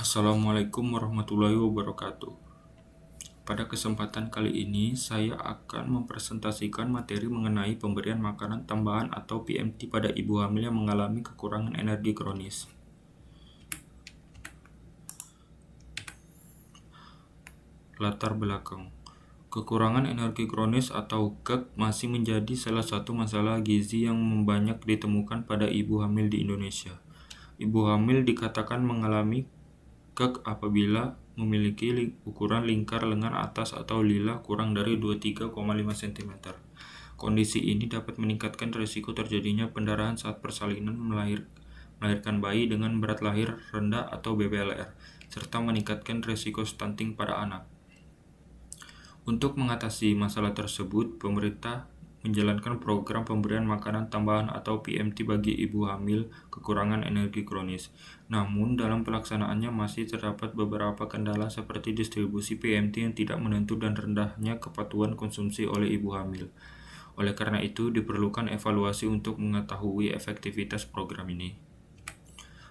Assalamualaikum warahmatullahi wabarakatuh. Pada kesempatan kali ini, saya akan mempresentasikan materi mengenai pemberian makanan tambahan atau PMT pada ibu hamil yang mengalami kekurangan energi kronis. Latar belakang. Kekurangan energi kronis atau KEK masih menjadi salah satu masalah gizi yang banyak ditemukan pada ibu hamil di Indonesia. Ibu hamil dikatakan mengalami KEK apabila memiliki ukuran lingkar lengan atas atau lila kurang dari 23,5 cm. Kondisi ini dapat meningkatkan risiko terjadinya pendarahan saat persalinan melahirkan bayi dengan berat lahir rendah atau BBLR, serta meningkatkan risiko stunting pada anak. Untuk mengatasi masalah tersebut, pemerintah menjalankan program pemberian makanan tambahan atau PMT bagi ibu hamil kekurangan energi kronis. Namun, dalam pelaksanaannya masih terdapat beberapa kendala seperti distribusi PMT yang tidak menentu dan rendahnya kepatuhan konsumsi oleh ibu hamil. Oleh karena itu, diperlukan evaluasi untuk mengetahui efektivitas program ini.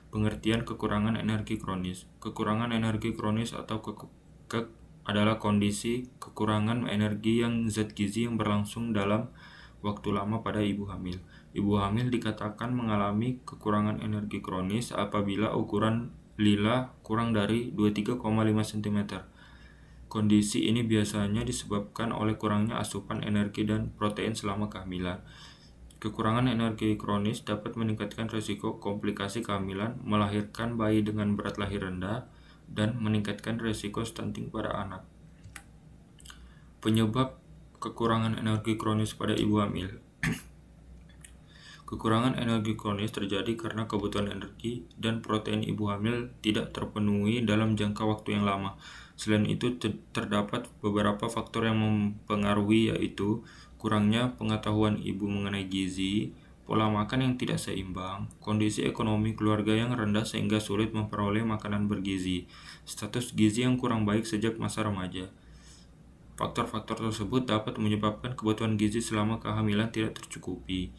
Pengertian kekurangan energi kronis. Kekurangan energi kronis atau KEK adalah kondisi kekurangan energi yang zat gizi yang berlangsung dalam waktu lama pada ibu hamil. Ibu hamil dikatakan mengalami kekurangan energi kronis apabila ukuran lila kurang dari 23,5 cm. Kondisi ini biasanya disebabkan oleh kurangnya asupan energi dan protein selama kehamilan. Kekurangan energi kronis dapat meningkatkan risiko komplikasi kehamilan, melahirkan bayi dengan berat lahir rendah, dan meningkatkan risiko stunting pada anak. Penyebab kekurangan energi kronis pada ibu hamil. Kekurangan energi kronis terjadi karena kebutuhan energi dan protein ibu hamil tidak terpenuhi dalam jangka waktu yang lama. Selain itu, terdapat beberapa faktor yang mempengaruhi, yaitu kurangnya pengetahuan ibu mengenai gizi, pola makan yang tidak seimbang, kondisi ekonomi keluarga yang rendah sehingga sulit memperoleh makanan bergizi, status gizi yang kurang baik sejak masa remaja. Faktor-faktor tersebut dapat menyebabkan kebutuhan gizi selama kehamilan tidak tercukupi.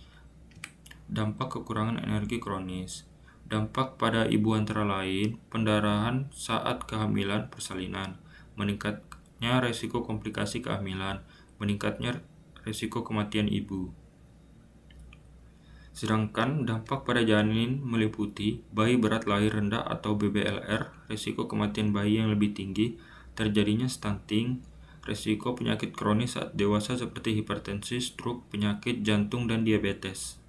Dampak kekurangan energi kronis. Dampak pada ibu antara lain pendarahan saat kehamilan persalinan, meningkatnya risiko komplikasi kehamilan, meningkatnya risiko kematian ibu. Sedangkan dampak pada janin meliputi bayi berat lahir rendah atau BBLR, risiko kematian bayi yang lebih tinggi, terjadinya stunting, risiko penyakit kronis saat dewasa seperti hipertensi, stroke, penyakit jantung, dan diabetes.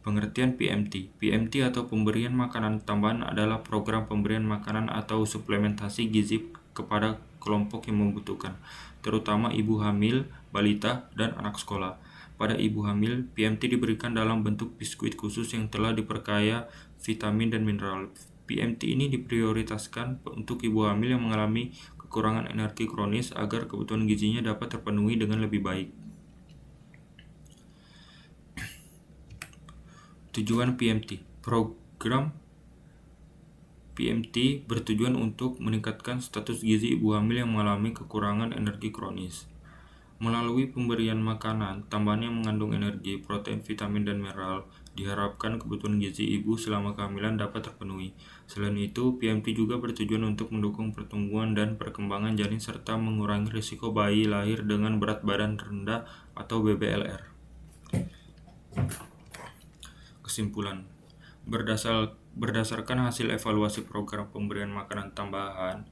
Pengertian PMT. PMT atau pemberian makanan tambahan adalah program pemberian makanan atau suplementasi gizi kepada kelompok yang membutuhkan, terutama ibu hamil, balita, dan anak sekolah. Pada ibu hamil, PMT diberikan dalam bentuk biskuit khusus yang telah diperkaya vitamin dan mineral. PMT ini diprioritaskan untuk ibu hamil yang mengalami kekurangan energi kronis agar kebutuhan gizinya dapat terpenuhi dengan lebih baik. Tujuan PMT. Program PMT bertujuan untuk meningkatkan status gizi ibu hamil yang mengalami kekurangan energi kronis. Melalui pemberian makanan tambahan yang mengandung energi, protein, vitamin, dan mineral, diharapkan kebutuhan gizi ibu selama kehamilan dapat terpenuhi. Selain itu, PMT juga bertujuan untuk mendukung pertumbuhan dan perkembangan janin serta mengurangi risiko bayi lahir dengan berat badan rendah atau BBLR. Kesimpulan. Berdasarkan hasil evaluasi program pemberian makanan tambahan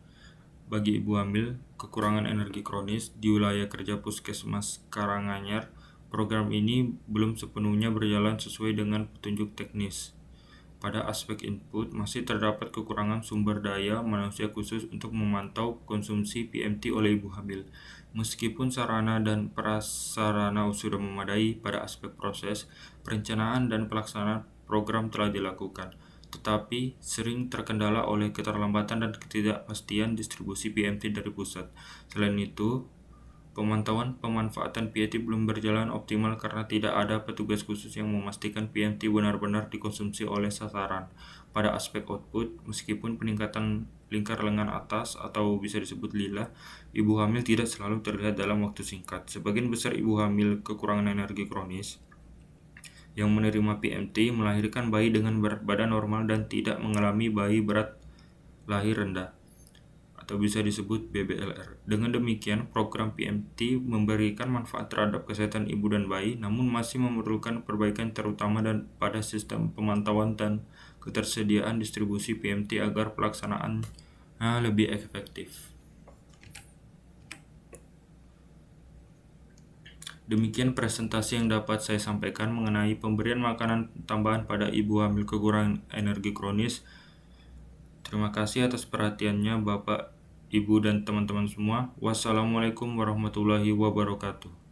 bagi ibu hamil kekurangan energi kronis di wilayah kerja Puskesmas Karanganyar, program ini belum sepenuhnya berjalan sesuai dengan petunjuk teknis. Pada aspek input, masih terdapat kekurangan sumber daya manusia khusus untuk memantau konsumsi PMT oleh ibu hamil. Meskipun sarana dan prasarana sudah memadai, pada aspek proses, perencanaan, dan pelaksanaan program telah dilakukan, tetapi sering terkendala oleh keterlambatan dan ketidakpastian distribusi PMT dari pusat. Selain itu, pemantauan pemanfaatan PMT belum berjalan optimal karena tidak ada petugas khusus yang memastikan PMT benar-benar dikonsumsi oleh sasaran. Pada aspek output, meskipun peningkatan lingkar lengan atas atau bisa disebut lila, ibu hamil tidak selalu terlihat dalam waktu singkat. Sebagian besar ibu hamil kekurangan energi kronis yang menerima PMT melahirkan bayi dengan berat badan normal dan tidak mengalami bayi berat lahir rendah atau bisa disebut BBLR. Dengan demikian, program PMT memberikan manfaat terhadap kesehatan ibu dan bayi, namun masih memerlukan perbaikan terutama pada sistem pemantauan dan ketersediaan distribusi PMT agar pelaksanaannya lebih efektif. Demikian presentasi yang dapat saya sampaikan mengenai pemberian makanan tambahan pada ibu hamil kekurangan energi kronis. Terima kasih atas perhatiannya Bapak, Ibu, dan teman-teman semua. Wassalamualaikum warahmatullahi wabarakatuh.